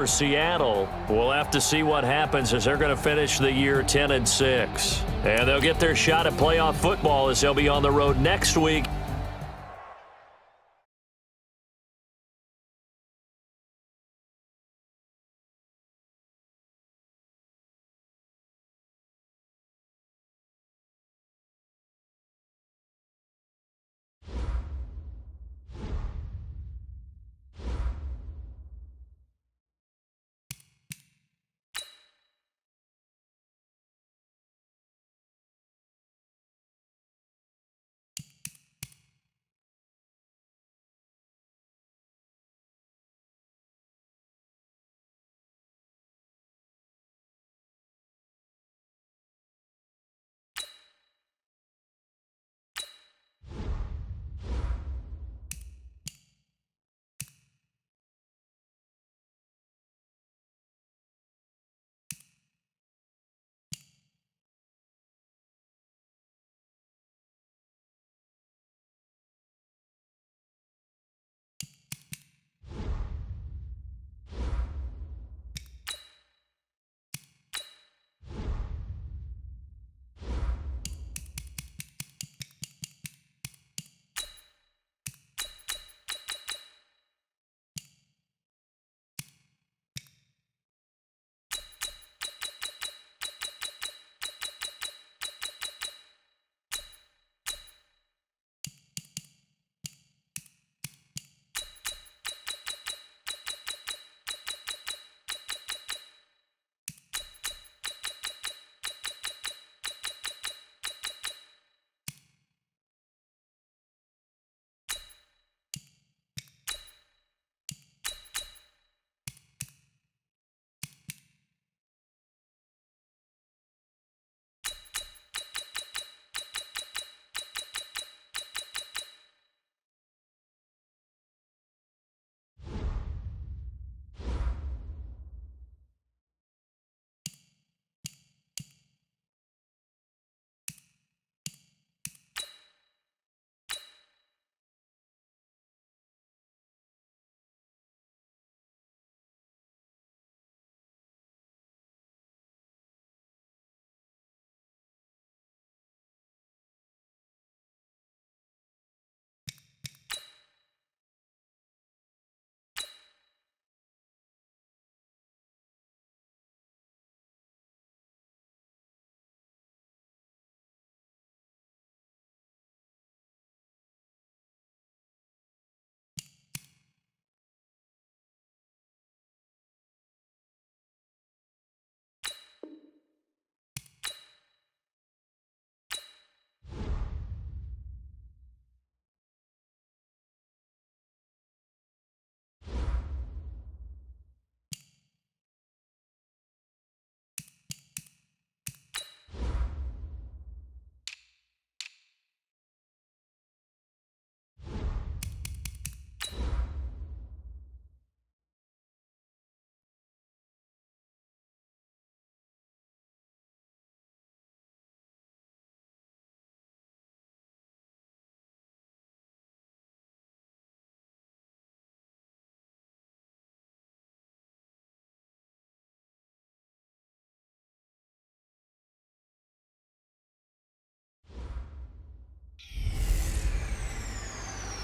For Seattle, we'll have to see what happens as they're going to finish the year 10-6. And they'll get their shot at playoff football as they'll be on the road next week.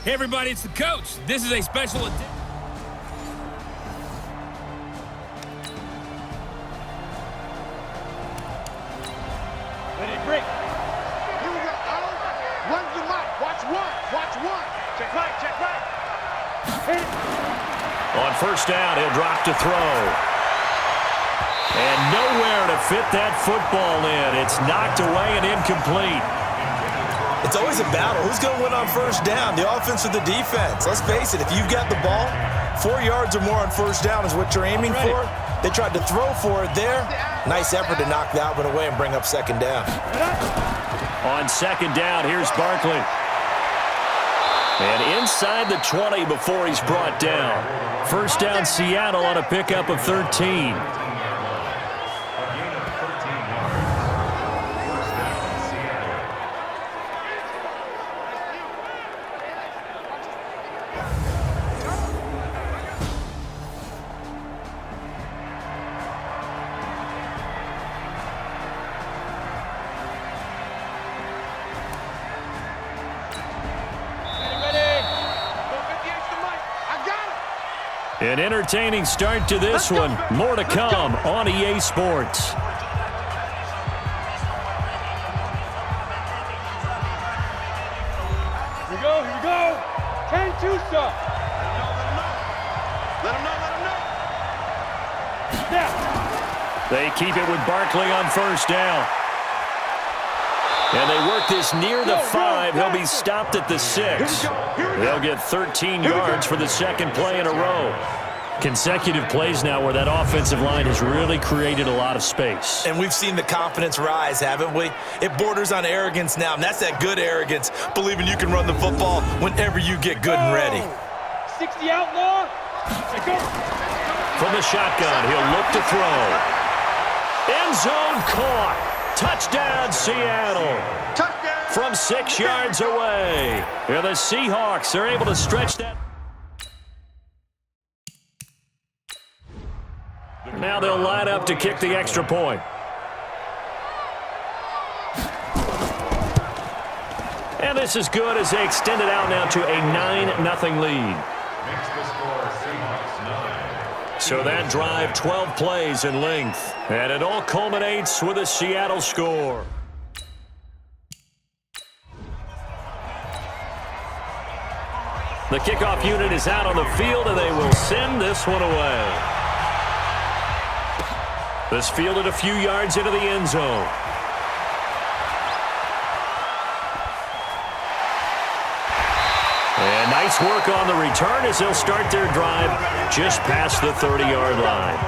Hey everybody, it's the coach. This is a special edition. Ready, break. Here we go. Run the mic. Watch one. Check right. Hit it. On first down, he'll drop to throw. And nowhere to fit that football in. It's knocked away and incomplete. It's always a battle. Who's going to win on first down, the offense or the defense? Let's face it, if you've got the ball, 4 yards or more on first down is what you're aiming for. They tried to throw for it there. Nice effort to knock that one away and bring up second down. On second down, here's Barkley. And inside the 20 before he's brought down. First down, Seattle on a pickup of 13. An entertaining start to this one. More to come on EA Sports. Here we go, here we go. 10-2 stuff. Let him know. Snap. They keep it with Barkley on first down. And they work this near the 5. He'll be stopped at the 6. They'll get 13 yards for the second play in a row. Consecutive plays now where that offensive line has really created a lot of space. And we've seen the confidence rise, haven't we? It borders on arrogance now, and that's that good arrogance, believing you can run the football whenever you get good and ready. 60 outlaw. From the shotgun, he'll look to throw. End zone caught. Touchdown, Seattle. Touchdown. From 6 yards away. And the Seahawks are able to stretch that. Now they'll line up to kick the extra point. And this is good as they extend it out now to a 9-0 lead. So that drive, 12 plays in length. And it all culminates with a Seattle score. The kickoff unit is out on the field, and they will send this one away. This fielded a few yards into the end zone. And nice work on the return as they'll start their drive just past the 30-yard line.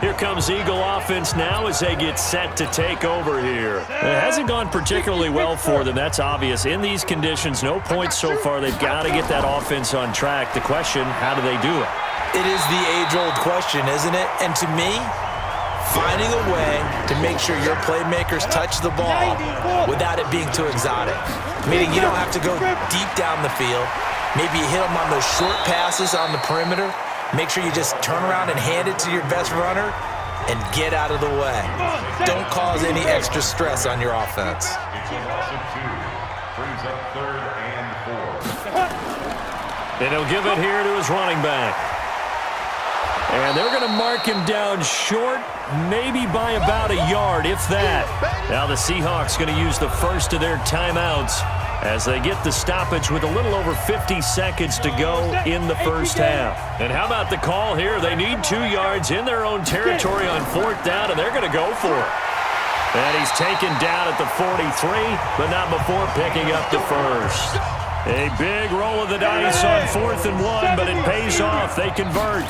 Here comes Eagle offense now as they get set to take over here. It hasn't gone particularly well for them. That's obvious. In these conditions, no points so far. They've got to get that offense on track. The question, how do they do it? It is the age-old question, isn't it? And to me, finding a way to make sure your playmakers touch the ball without it being too exotic. Meaning you don't have to go deep down the field. Maybe you hit them on those short passes on the perimeter. Make sure you just turn around and hand it to your best runner and get out of the way. Don't cause any extra stress on your offense. It's a loss of 2. Brings up 3rd and 4. And he'll give it here to his running back. And they're going to mark him down short, maybe by about a yard, if that. Now the Seahawks going to use the first of their timeouts as they get the stoppage with a little over 50 seconds to go in the first half. And how about the call here? They need 2 yards in their own territory on 4th down, and they're going to go for it. And he's taken down at the 43, but not before picking up the first. A big roll of the dice on 4th and 1, but it pays off. They convert.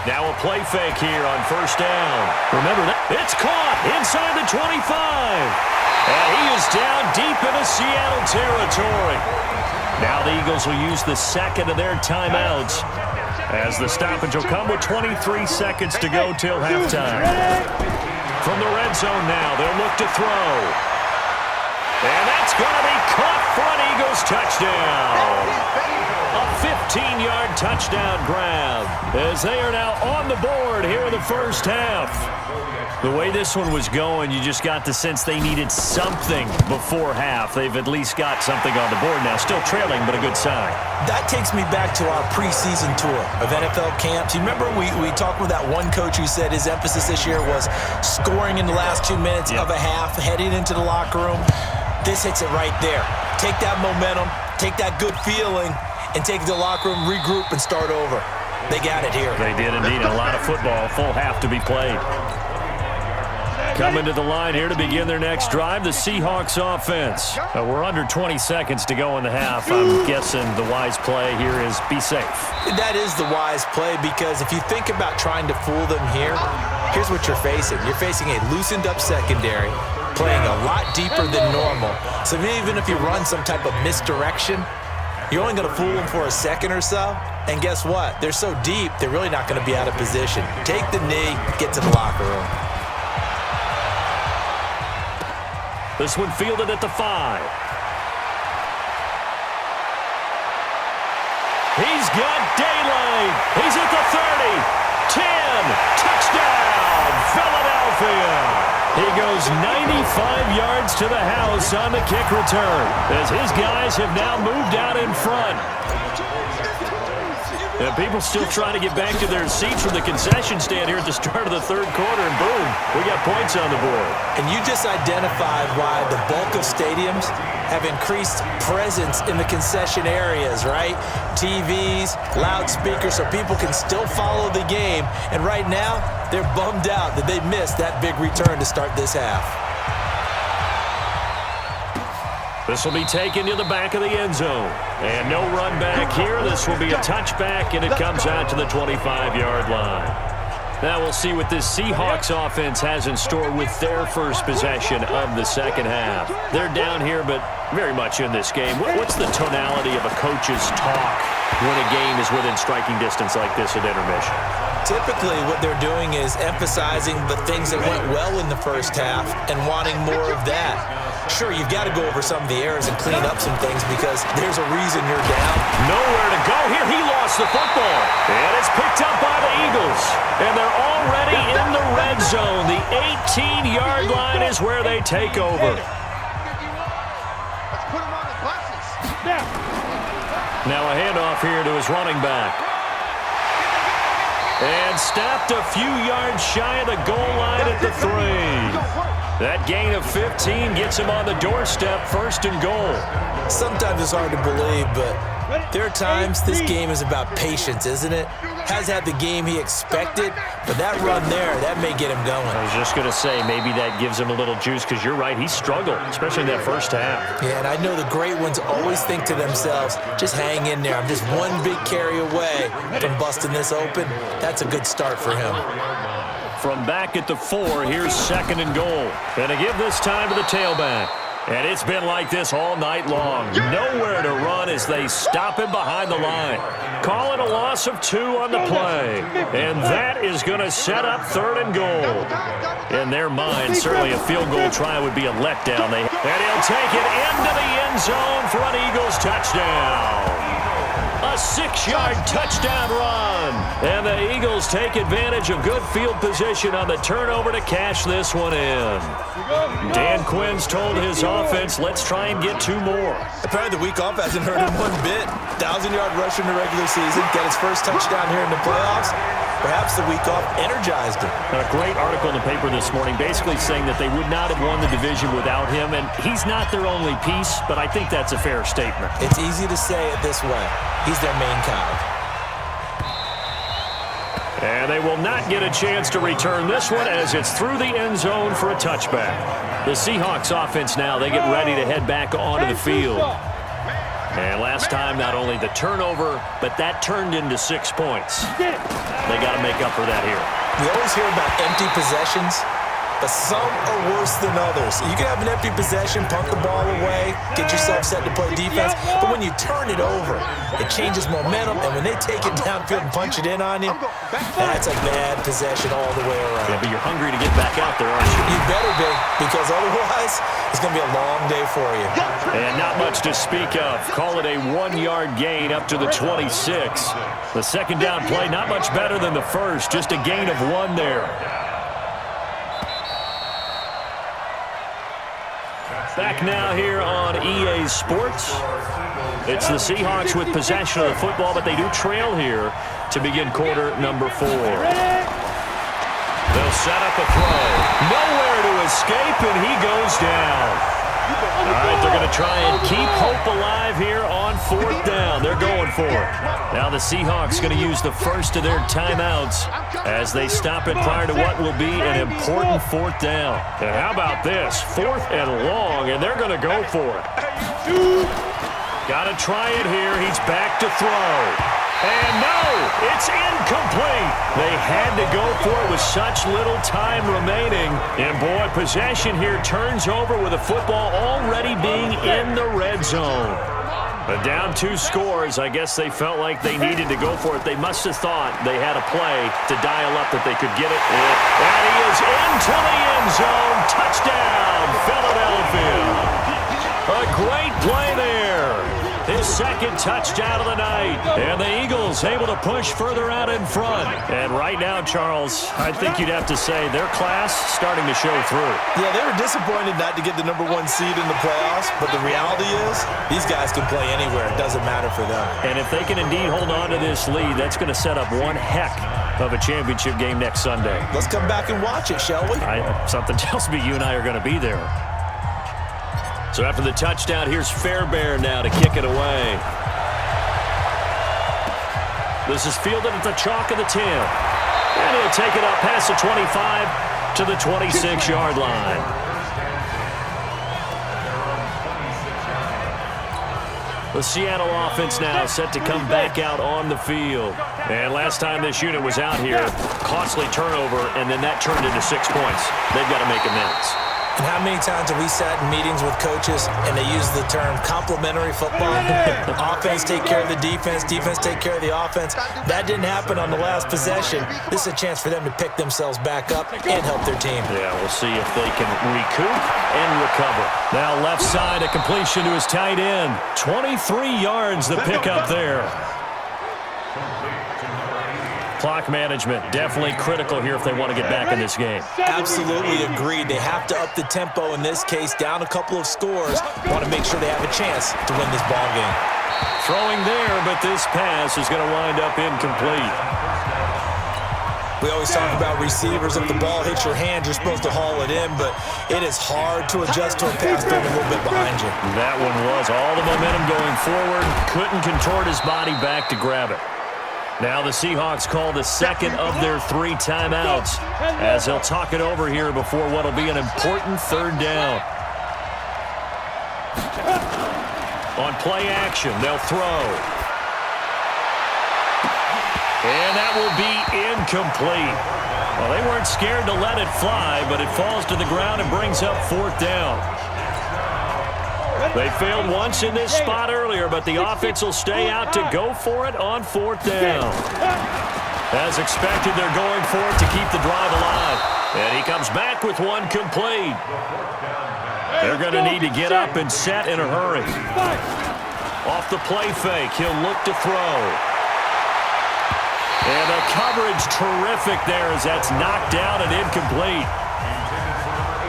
Now a play fake here on first down. Remember that. It's caught inside the 25. And he is down deep into Seattle territory. Now the Eagles will use the second of their timeouts as the stoppage will come with 23 seconds to go till halftime. From the red zone now, they'll look to throw. And that's going to be caught for an Eagles touchdown. A 15-yard touchdown grab as they are now on the board here in the first half. The way this one was going, you just got the sense they needed something before half. They've at least got something on the board now. Still trailing, but a good sign. That takes me back to our preseason tour of NFL camps. You remember we talked with that one coach who said his emphasis this year was scoring in the last 2 minutes of a half, heading into the locker room. This hits it right there. Take that momentum, take that good feeling, and take it to the locker room, regroup, and start over. They got it here. They did indeed. A lot of football, full half to be played. Coming to the line here to begin their next drive, the Seahawks offense. We're under 20 seconds to go in the half. I'm guessing the wise play here is be safe. That is the wise play because if you think about trying to fool them here, here's what you're facing. You're facing a loosened up secondary, playing a lot deeper than normal. So even if you run some type of misdirection, you're only going to fool them for a second or so. And guess what? They're so deep, they're really not going to be out of position. Take the knee, get to the locker room. This one fielded at the 5. He's got daylight. He's at the 30. 10. Touchdown, Philadelphia. He goes 95 yards to the house on the kick return as his guys have now moved out in front. And people still trying to get back to their seats from the concession stand here at the start of the third quarter, and boom, we got points on the board. And you just identified why the bulk of stadiums have increased presence in the concession areas, right? TVs, loudspeakers, so people can still follow the game. And right now, they're bummed out that they missed that big return to start this half. This will be taken to the back of the end zone. And no run back here. This will be a touchback, and it comes out to the 25-yard line. Now we'll see what this Seahawks offense has in store with their first possession of the second half. They're down here, but very much in this game. What's the tonality of a coach's talk when a game is within striking distance like this at intermission? Typically, what they're doing is emphasizing the things that went well in the first half and wanting more of that. Sure, you've got to go over some of the errors and clean up some things because there's a reason you're down. Nowhere to go here. He lost the football. And it's picked up by the Eagles. And they're already in the red zone. The 18-yard line is where they take over. Let's put him on the buses. Now a handoff here to his running back. And stopped a few yards shy of the goal line at the 3. That gain of 15 gets him on the doorstep, first and goal. Sometimes it's hard to believe, but there are times this game is about patience, isn't it? Has had the game he expected, but that run there, that may get him going. I was just going to say, maybe that gives him a little juice, because you're right, he struggled, especially in that first half. Yeah, and I know the great ones always think to themselves, just hang in there. I'm just one big carry away from busting this open. That's a good start for him. From back at the 4, here's second and goal. And to give this time to the tailback. And it's been like this all night long. Nowhere to run as they stop him behind the line. Call it a loss of 2 on the play. And that is going to set up third and goal. In their mind, certainly a field goal try would be a letdown. And he'll take it into the end zone for an Eagles touchdown. A 6-yard touchdown run. And the Eagles take advantage of good field position on the turnover to cash this one in. Dan Quinn's told his offense, let's try and get 2 more. Apparently the week off hasn't hurt him one bit. 1,000-yard rush in the regular season. Got his first touchdown here in the playoffs. Perhaps the week off energized him. A great article in the paper this morning basically saying that they would not have won the division without him, and he's not their only piece, but I think that's a fair statement. It's easy to say it this way. He's their main cog. And they will not get a chance to return this one as it's through the end zone for a touchback. The Seahawks offense now, they get ready to head back onto the field. And last time, not only the turnover, but that turned into 6 points. They got to make up for that here. We always hear about empty possessions, but some are worse than others. You can have an empty possession, punt the ball away, get yourself set to play defense, but when you turn it over, it changes momentum, and when they take it downfield and punch it in on you, that's a bad possession all the way around. Yeah, but you're hungry to get back out there, aren't you? You better be, because otherwise, it's going to be a long day for you. And not much to speak of. Call it a 1-yard gain up to the 26. The second down play, not much better than the first, just a gain of 1 there. Back now here on EA Sports. It's the Seahawks with possession of the football, but they do trail here to begin quarter number 4. They'll set up a throw. Nowhere to escape, and he goes down. All right, they're going to try and keep hope alive here on 4th down. They're going for it. Now the Seahawks going to use the first of their timeouts as they stop it prior to what will be an important 4th down. And how about this? 4th and long, and they're going to go for it. Got to try it here. He's back to throw. And no, it's incomplete. They had to go for it with such little time remaining. And boy, possession here turns over with the football already being in the red zone. But down 2 scores, I guess they felt like they needed to go for it. They must have thought they had a play to dial up that they could get it. And he is into the end zone. Touchdown, Philadelphia. A great play there. his second touchdown of the night. And the Eagles able to push further out in front. And right now, Charles, I think you'd have to say their class starting to show through. Yeah, they were disappointed not to get the number 1 seed in the playoffs, but the reality is these guys can play anywhere. It doesn't matter for them. And if they can indeed hold on to this lead, that's going to set up one heck of a championship game next Sunday. Let's come back and watch it, shall we? Something tells me you and I are going to be there. So after the touchdown, here's Fairbairn now to kick it away. This is fielded at the chalk of the 10. And he'll take it up past the 25 to the 26-yard line. The Seattle offense now set to come back out on the field. And last time this unit was out here, costly turnover, and then that turned into 6 points. They've got to make amends. And how many times have we sat in meetings with coaches and they use the term complementary football? Offense take care of the defense, defense take care of the offense. That didn't happen on the last possession. This is a chance for them to pick themselves back up and help their team. Yeah, we'll see if they can recoup and recover. Now left side, a completion to his tight end. 23 yards the pickup there. Clock management definitely critical here if they want to get back in this game. Absolutely agreed. They have to up the tempo in this case, down a couple of scores. Want to make sure they have a chance to win this ball game. Throwing there, but this pass is going to wind up incomplete. We always talk about receivers. If the ball hits your hand, you're supposed to haul it in, but it is hard to adjust to a pass thrown a little bit behind you. That one was all the momentum going forward. Couldn't contort his body back to grab it. Now the Seahawks call the second of their 3 timeouts as they'll talk it over here before what will be an important third down. On play action, they'll throw. And that will be incomplete. Well, they weren't scared to let it fly, but it falls to the ground and brings up 4th down. They failed once in this spot earlier, but the offense will stay out to go for it on 4th down. As expected, they're going for it to keep the drive alive. And he comes back with one complete. They're going to need to get up and set in a hurry. Off the play fake, he'll look to throw. And the coverage terrific there as that's knocked down and incomplete.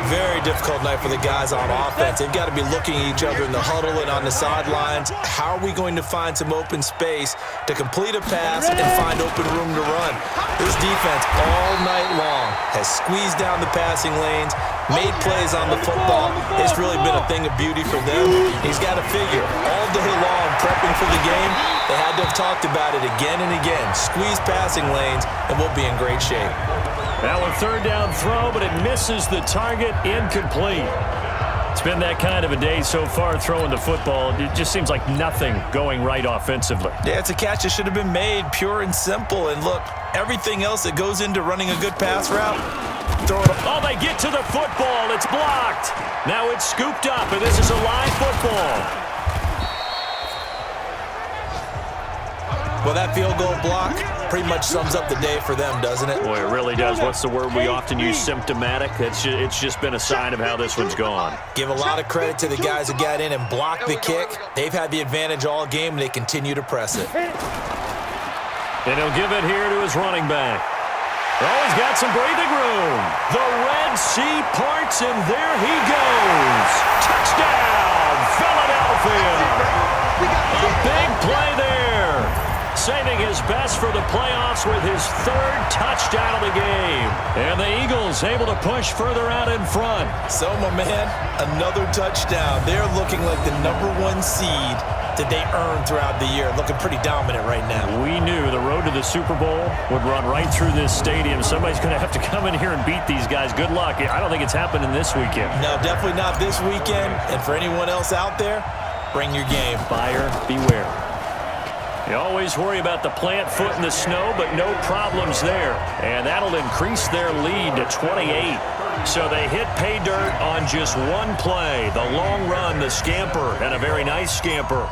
Very difficult night for the guys on offense. They've got to be looking at each other in the huddle and on the sidelines. How are we going to find some open space to complete a pass and find open room to run? This defense all night long has squeezed down the passing lanes, made plays on the football. It's really been a thing of beauty for them. He's got to figure all day long prepping for the game, they had to have talked about it again and again. Squeeze passing lanes, and we'll be in great shape. Now a 3rd down throw, but it misses the target, incomplete. It's been that kind of a day so far throwing the football. It just seems like nothing going right offensively. Yeah, it's a catch that should have been made, pure and simple. And look, everything else that goes into running a good pass route, throw it. Oh, they get to the football. It's blocked. Now it's scooped up, and this is a live football. Well, that field goal block pretty much sums up the day for them, doesn't it? Boy, it really does. What's the word we often use? Symptomatic. It's just been a sign of how this one's gone. Give a lot of credit to the guys that got in and blocked the kick. They've had the advantage all game, and they continue to press it. And he'll give it here to his running back. Oh, he's got some breathing room. The Red Sea parts, and there he goes. Touchdown, Philadelphia. A big play there. Saving his best for the playoffs with his 3rd touchdown of the game. And the Eagles able to push further out in front. So, my man, another touchdown. They're looking like the number 1 seed that they earned throughout the year. Looking pretty dominant right now. We knew the road to the Super Bowl would run right through this stadium. Somebody's going to have to come in here and beat these guys. Good luck. I don't think it's happening this weekend. No, definitely not this weekend. And for anyone else out there, bring your game. Buyer beware. You always worry about the plant foot in the snow, but no problems there. And that'll increase their lead to 28. So they hit pay dirt on just one play. The long run, the scamper, and a very nice scamper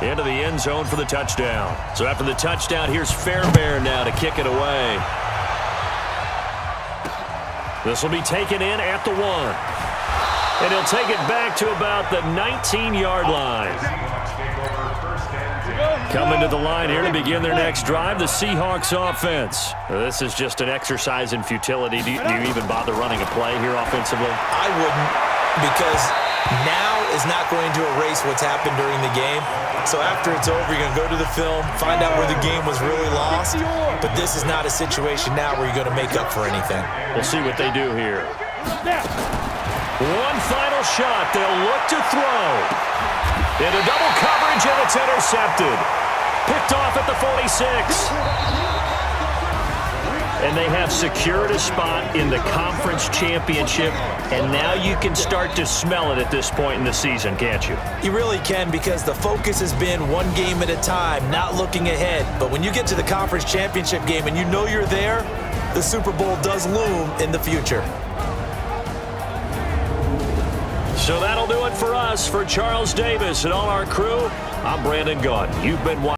into the end zone for the touchdown. So after the touchdown, here's Fairbairn now to kick it away. This will be taken in at the 1. And he'll take it back to about the 19-yard line. Coming to the line here to begin their next drive, the Seahawks offense. This is just an exercise in futility. Do you even bother running a play here offensively? I wouldn't, because now is not going to erase what's happened during the game. So after it's over, you're going to go to the film, find out where the game was really lost. But this is not a situation now where you're going to make up for anything. We'll see what they do here. One final shot. They'll look to throw. Into double coverage, and it's intercepted. Picked off at the 46. And they have secured a spot in the conference championship, and now you can start to smell it at this point in the season, can't you? You really can, because the focus has been one game at a time, not looking ahead. But when you get to the conference championship game and you know you're there, the Super Bowl does loom in the future. So that'll do it for us. For Charles Davis and all our crew, I'm Brandon Gaudin. You've been watching.